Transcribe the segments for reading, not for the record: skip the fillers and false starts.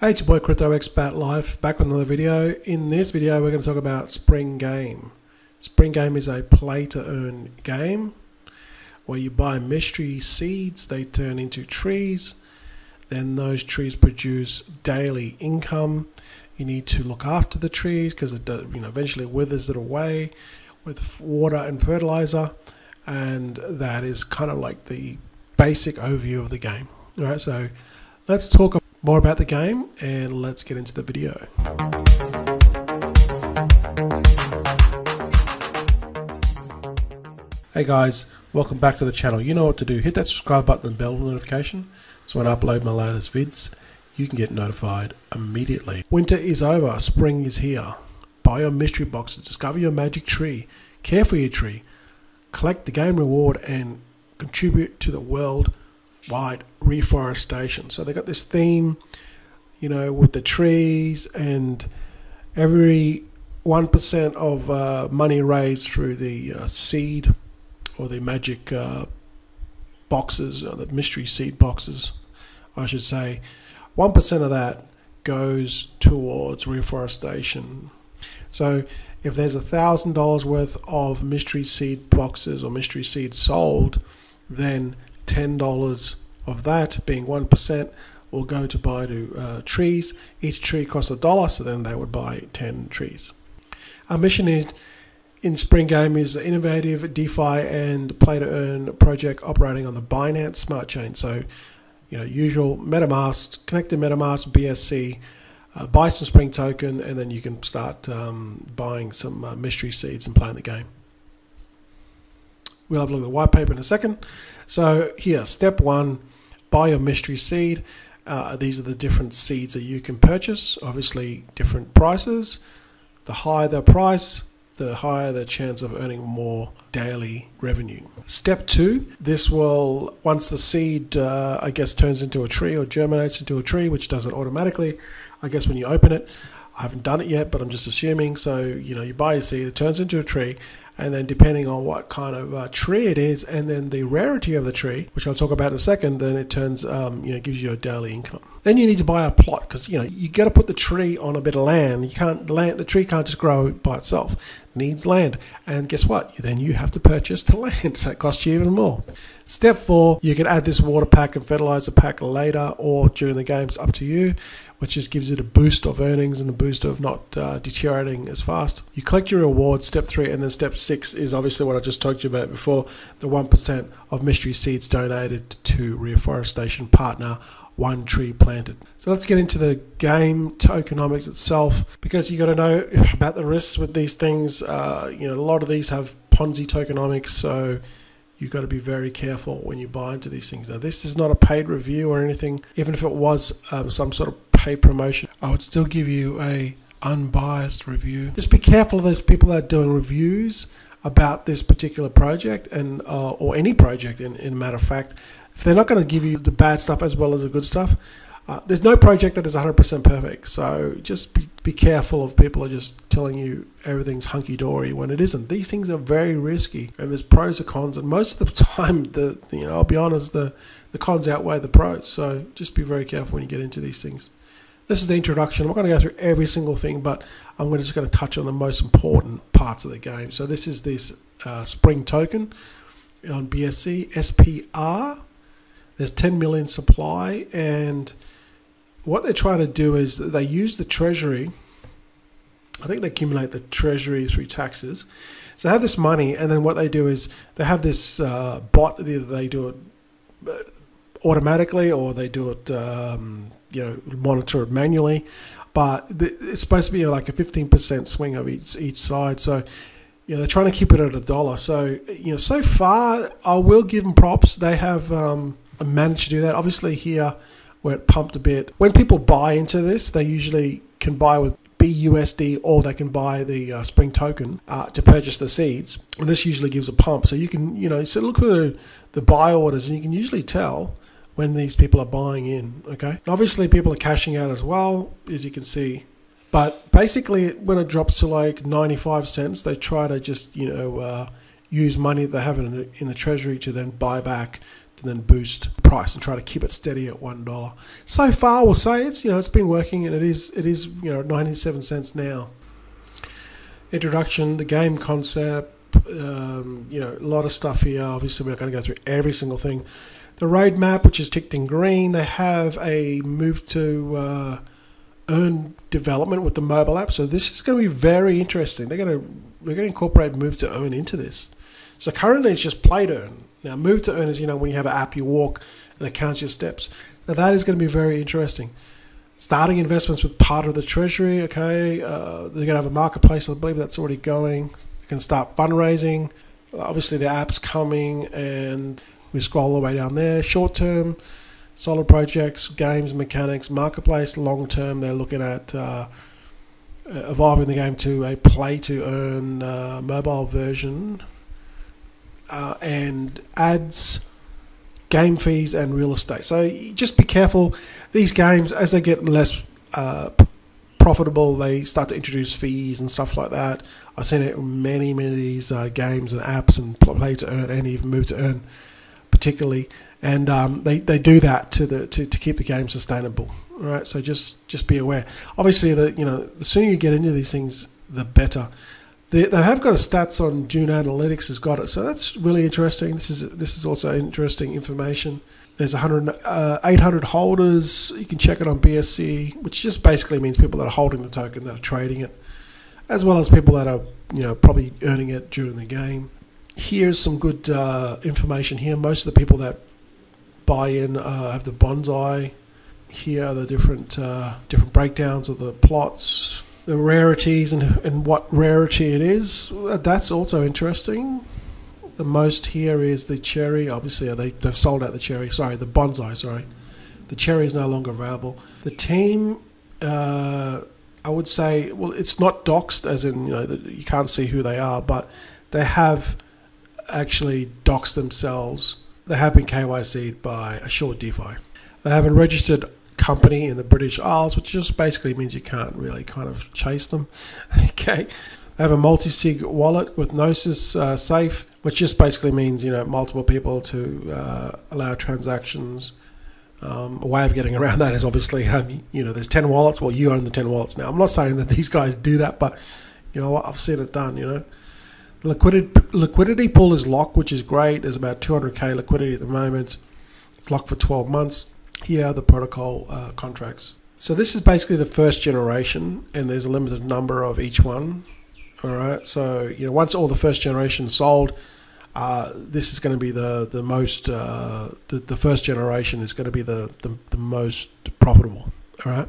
Hey, it's your boy Crypto Expat Life, back with another video. In this video we're going to talk about Spring Game. Spring Game is a play-to-earn game where you buy mystery seeds, they turn into trees, then those trees produce daily income. You need to look after the trees because it eventually withers it away with water and fertilizer, and that is kind of like the basic overview of the game. All right, so let's talk more about the game and let's get into the video. Hey guys, welcome back to the channel. You know what to do. Hit that subscribe button and bell notification so when I upload my latest vids, you can get notified immediately. Winter is over, spring is here. Buy your mystery boxes, discover your magic tree, care for your tree, collect the game reward and contribute to the worldwide reforestation. So they got this theme, with the trees, and every 1% of money raised through the seed or the magic boxes, or the mystery seed boxes, I should say, 1% of that goes towards reforestation. So if there's $1,000 worth of mystery seed boxes or mystery seeds sold, then $10 of that, being 1%, will go to buy trees. Each tree costs $1, so then they would buy 10 trees. Our mission in Spring Game is an innovative DeFi and play-to-earn project operating on the Binance Smart Chain. So, usual MetaMask, connect to MetaMask, BSC, buy some Spring token, and then you can start buying some mystery seeds and playing the game. We'll have a look at the white paper in a second. So here, step one, buy your mystery seed. These are the different seeds that you can purchase. Obviously, different prices. The higher the price, the higher the chance of earning more daily revenue. Step two, this will, once the seed, turns into a tree or germinates into a tree, which does it automatically, when you open it. I haven't done it yet, but I'm just assuming. So, you buy a seed, it turns into a tree, and then depending on what kind of tree it is, and then the rarity of the tree, which I'll talk about in a second, then it turns, gives you a daily income. Then you need to buy a plot because, you got to put the tree on a bit of land. The tree can't just grow by itself. It needs land. And guess what? Then you have to purchase the land, so it costs you even more. Step four, you can add this water pack and fertilizer pack later or during the game. It's up to you, which just gives it a boost of earnings and a boost of not deteriorating as fast. You collect your reward, step three, and then step six is obviously what I just talked to you about before, the 1% of mystery seeds donated to reforestation partner, one tree planted. So let's get into the game tokenomics itself, because you got to know about the risks with these things. A lot of these have Ponzi tokenomics, so you've got to be very careful when you buy into these things. Now, this is not a paid review or anything. Even if it was some sort of paid promotion, I would still give you a unbiased review. Just be careful of those people that are doing reviews about this particular project and or any project in matter of fact. If they're not going to give you the bad stuff as well as the good stuff, there's no project that is 100% perfect. So just be careful of people who are just telling you everything's hunky-dory when it isn't. These things are very risky, and there's pros and cons, and most of the time, I'll be honest, the cons outweigh the pros. So just be very careful when you get into these things. This is the introduction. I'm not going to go through every single thing, but I'm just going to touch on the most important parts of the game. So this is this Spring token on BSC, SPR. There's 10 million supply, and what they're trying to do is they use the treasury. I think they accumulate the treasury through taxes. So they have this money, and then what they do is they have this bot. They do it automatically, or they do it, monitor it manually. But it's supposed to be like a 15% swing of each side. So they're trying to keep it at $1. So so far I will give them props. They have managed to do that. Obviously here, where it pumped a bit. When people buy into this, they usually can buy with BUSD, or they can buy the Spring token to purchase the seeds. And this usually gives a pump. So you can, so look for the buy orders, and you can usually tell when these people are buying in, okay? And obviously people are cashing out as well, as you can see. But basically, when it drops to like 95 cents, they try to just, use money they have in the treasury to then buy back and then boost the price and try to keep it steady at $1. So far, we'll say it's been working, and it is 97 cents now. Introduction, the game concept, a lot of stuff here. Obviously, we're not going to go through every single thing. The roadmap, which is ticked in green, they have a move to earn development with the mobile app. So this is going to be very interesting. We're going to incorporate move to earn into this. So currently it's just play to earn. Now move to earn is when you have an app, you walk and it counts your steps. Now that is going to be very interesting. Starting investments with part of the treasury. Okay, they're going to have a marketplace. I believe that's already going. They can start fundraising. Obviously the app's coming, and we scroll all the way down there. Short term, solid projects, games, mechanics, marketplace. Long term, they're looking at evolving the game to a play-to-earn mobile version, and ads, game fees, and real estate. So just be careful. These games, as they get less profitable, they start to introduce fees and stuff like that. I've seen it in many of these games and apps and play-to-earn and even move-to-earn particularly, and they do that to keep the game sustainable. All right, so just be aware. Obviously, the sooner you get into these things, the better. They have got a stats on June Analytics has got it, so that's really interesting. This is also interesting information. There's 800 holders. You can check it on BSC, which just basically means people that are holding the token, that are trading it, as well as people that are probably earning it during the game. Here's some good information here. Most of the people that buy in have the bonsai. Here are the different breakdowns of the plots, the rarities, and what rarity it is. That's also interesting. The most here is the cherry. Obviously, they've sold out the cherry. Sorry, the bonsai. Sorry, the cherry is no longer available. The team, I would say, well, it's not doxed, as in you can't see who they are, but they have actually doxed themselves. They have been KYC'd by Assured DeFi. They have a registered company in the British Isles, which just basically means you can't really kind of chase them. Okay. They have a multi-sig wallet with Gnosis Safe, which just basically means multiple people to allow transactions. A way of getting around that is obviously there's 10 wallets. Well, you own the 10 wallets now. I'm not saying that these guys do that, but I've seen it done. The liquidity pool is locked, which is great. There's about 200k liquidity at the moment. It's locked for 12 months. Here are the protocol contracts. So this is basically the first generation, and there's a limited number of each one. All right. So once all the first generation sold, this is going to be the most. The first generation is going to be the most profitable. All right.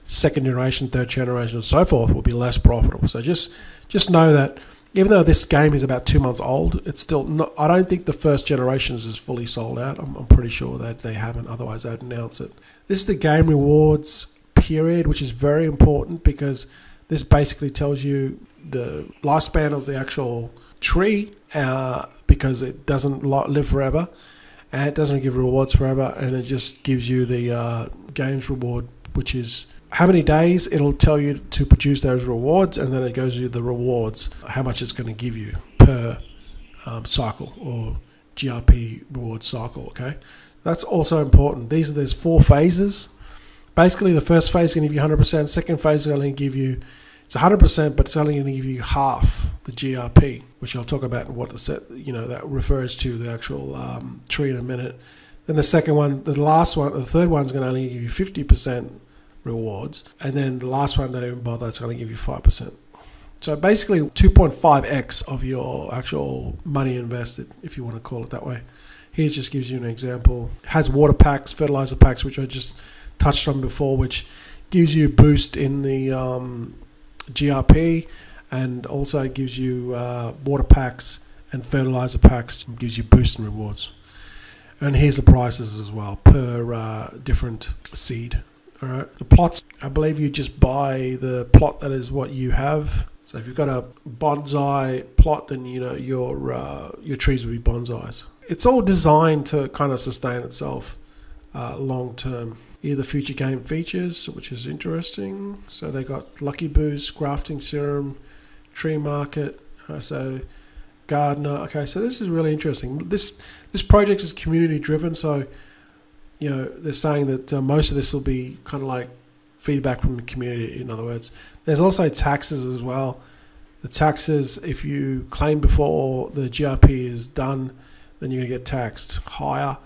Second generation, third generation, and so forth will be less profitable. So just know that. Even though this game is about 2 months old, it's still not. I don't think the first generation is fully sold out. I'm pretty sure that they haven't. Otherwise, they'd announce it. This is the game rewards period, which is very important because this basically tells you the lifespan of the actual tree, because it doesn't live forever, and it doesn't give rewards forever, and it just gives you the games reward, which is how many days it'll tell you to produce those rewards, and then it goes you the rewards, how much it's going to give you per cycle or GRP reward cycle. Okay, that's also important. There's 4 phases. Basically, the first phase is going to give you 100%. Second phase is only give you, it's 100%, but it's only going to give you half the GRP, which I'll talk about what the set, that refers to the actual tree in a minute. Then the second one, the third one's going to only give you 50% rewards, and then the last one, don't even bother, it's going to give you 5%. So basically 2.5x of your actual money invested, if you want to call it that way. Here just gives you an example. It has water packs, fertilizer packs, which I just touched on before, which gives you a boost in the GRP, and also gives you water packs and fertilizer packs, gives you boost in rewards. And here's the prices as well per different seed. All right. The plots, I believe you just buy the plot that is what you have. So if you've got a bonsai plot, then your trees will be bonsais. It's all designed to kind of sustain itself long term. Here the future game features, which is interesting. So they got Lucky Boost, Grafting Serum, Tree Market. So gardener. Okay, so this is really interesting. This project is community driven, so they're saying that most of this will be kind of like feedback from the community. In other words, there's also taxes as well. The taxes, if you claim before the GRP is done, then you're going to get taxed higher,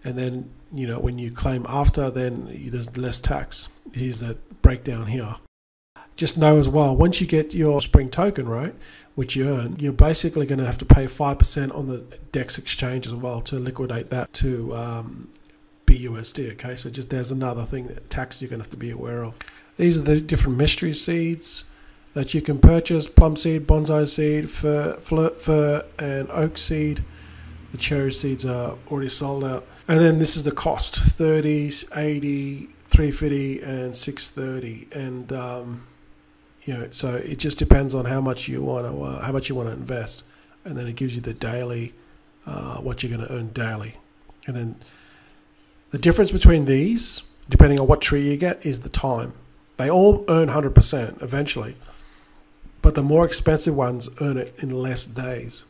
and then when you claim after, then there's less tax. Here's that breakdown here. Just know as well, once you get your Spring token, right, which you earn, you're basically going to have to pay 5% on the DEX exchange as well to liquidate that to BUSD. Okay, so there's another thing, that tax you're going to have to be aware of. These are the different mystery seeds that you can purchase: plum seed, bonsai seed, fir and oak seed. The cherry seeds are already sold out. And then this is the cost: 30, 80, 350, and 630. And so it just depends on how much you want to invest, and then it gives you the daily, what you're going to earn daily. And then the difference between these, depending on what tree you get, is the time. They all earn 100% eventually, but the more expensive ones earn it in less days.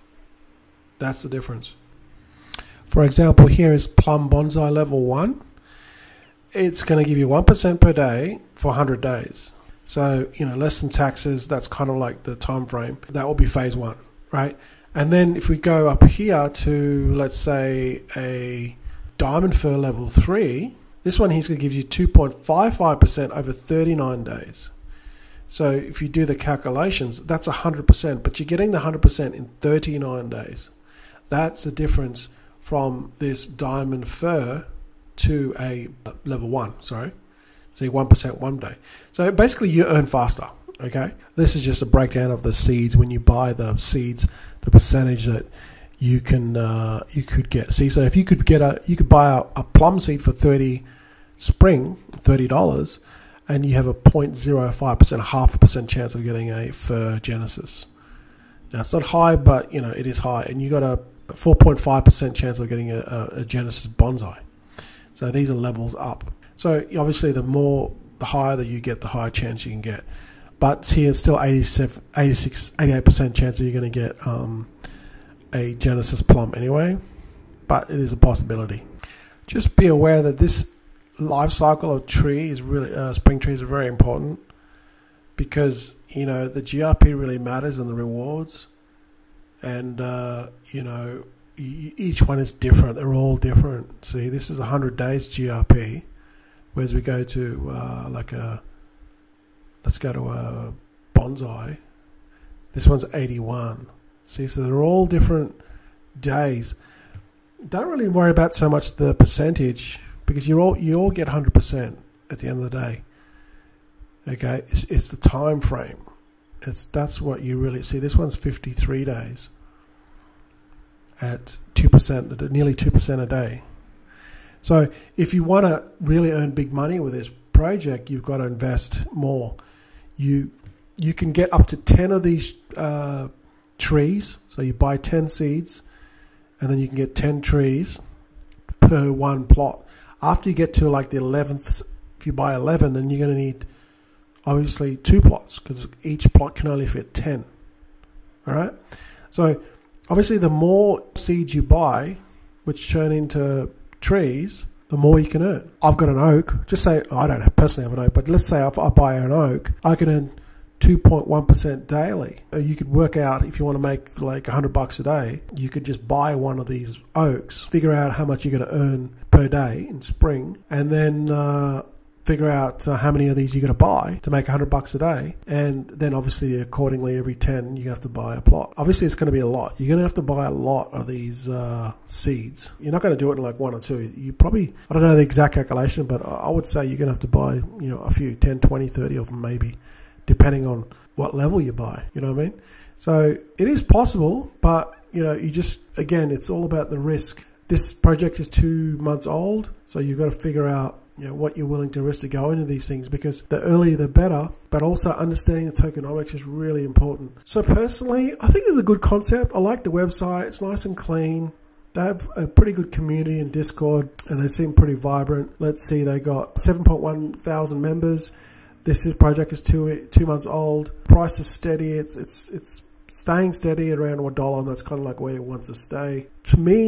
That's the difference. For example, here is Plum Bonsai Level 1. It's going to give you 1% per day for 100 days. So, less than taxes, that's kind of like the time frame. That will be phase 1, right? And then if we go up here to, let's say, a Diamond Fir Level 3, this one he's going to give you 2.55% over 39 days. So if you do the calculations, that's 100%, but you're getting the 100% in 39 days. That's the difference from this Diamond Fir to a Level 1, sorry. So 1% one day. So basically you earn faster, okay? This is just a breakdown of the seeds. When you buy the seeds, the percentage that you could get. See, so if you could buy a plum seed for $30, and you have a 0.05%, half a percent chance of getting a Fir Genesis. Now it's not high, but it is high, and you got a 4.5% chance of getting a Genesis Bonsai. So these are levels up. So obviously the higher that you get, the higher chance you can get. But here it's still 88% chance that you're going to get a Genesis Plum anyway. But it is a possibility. Just be aware that this life cycle of tree is really spring trees are very important, because the GRP really matters and the rewards, and each one is different. They're all different. See, this is 100 days GRP. Whereas we go to let's go to a bonsai. This one's 81. See, so they're all different days. Don't really worry about so much the percentage, because you all get 100% at the end of the day. Okay, it's the time frame. That's what you really see. This one's 53 days at 2%, nearly 2% a day. So if you want to really earn big money with this project, you've got to invest more. You can get up to 10 of these trees. So you buy 10 seeds, and then you can get 10 trees per one plot. After you get to like the 11th, if you buy 11, then you're going to need obviously 2 plots, because each plot can only fit 10. All right. So obviously the more seeds you buy, which turn into trees, the more you can earn. I've got an oak. Just say I don't personally have an oak, but let's say if I buy an oak, I can earn 2.1% daily. You could work out, if you want to make like $100 a day, you could just buy one of these oaks, figure out how much you're going to earn per day in spring, and then figure out how many of these you're going to buy to make $100 a day, and then obviously accordingly every 10 you have to buy a plot. Obviously it's going to be a lot. You're going to have to buy a lot of these seeds. You're not going to do it in like 1 or 2. You probably, I don't know the exact calculation, but I would say you're going to have to buy a few, 10, 20, 30 of them maybe, depending on what level you buy. You know what I mean? So it is possible, but you just, again, it's all about the risk. This project is 2 months old, so you've got to figure out what you're willing to risk to go into these things, because the earlier the better, but also understanding the tokenomics is really important. So personally, I think it's a good concept. I like the website. It's nice and clean. They have a pretty good community in Discord, and they seem pretty vibrant. Let's see, they got 7.1 thousand members. This project is two months old. Price is steady. It's staying steady at around $1, and that's kind of like where it wants to stay. To me,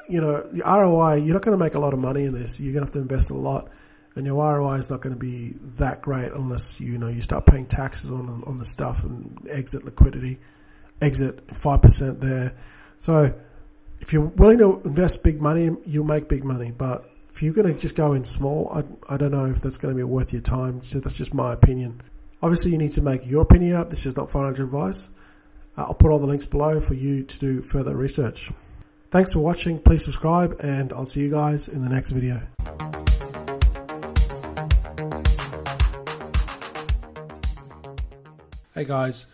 you know, the ROI, you're not going to make a lot of money in this. You're going to have to invest a lot, and your ROI is not going to be that great unless you start paying taxes on the stuff and exit liquidity, exit 5% there. So if you're willing to invest big money, you'll make big money. But if you're going to just go in small, I don't know if that's going to be worth your time. So that's just my opinion. Obviously, you need to make your opinion up. This is not financial advice. I'll put all the links below for you to do further research. Thanks for watching. Please subscribe, and I'll see you guys in the next video. Hey guys,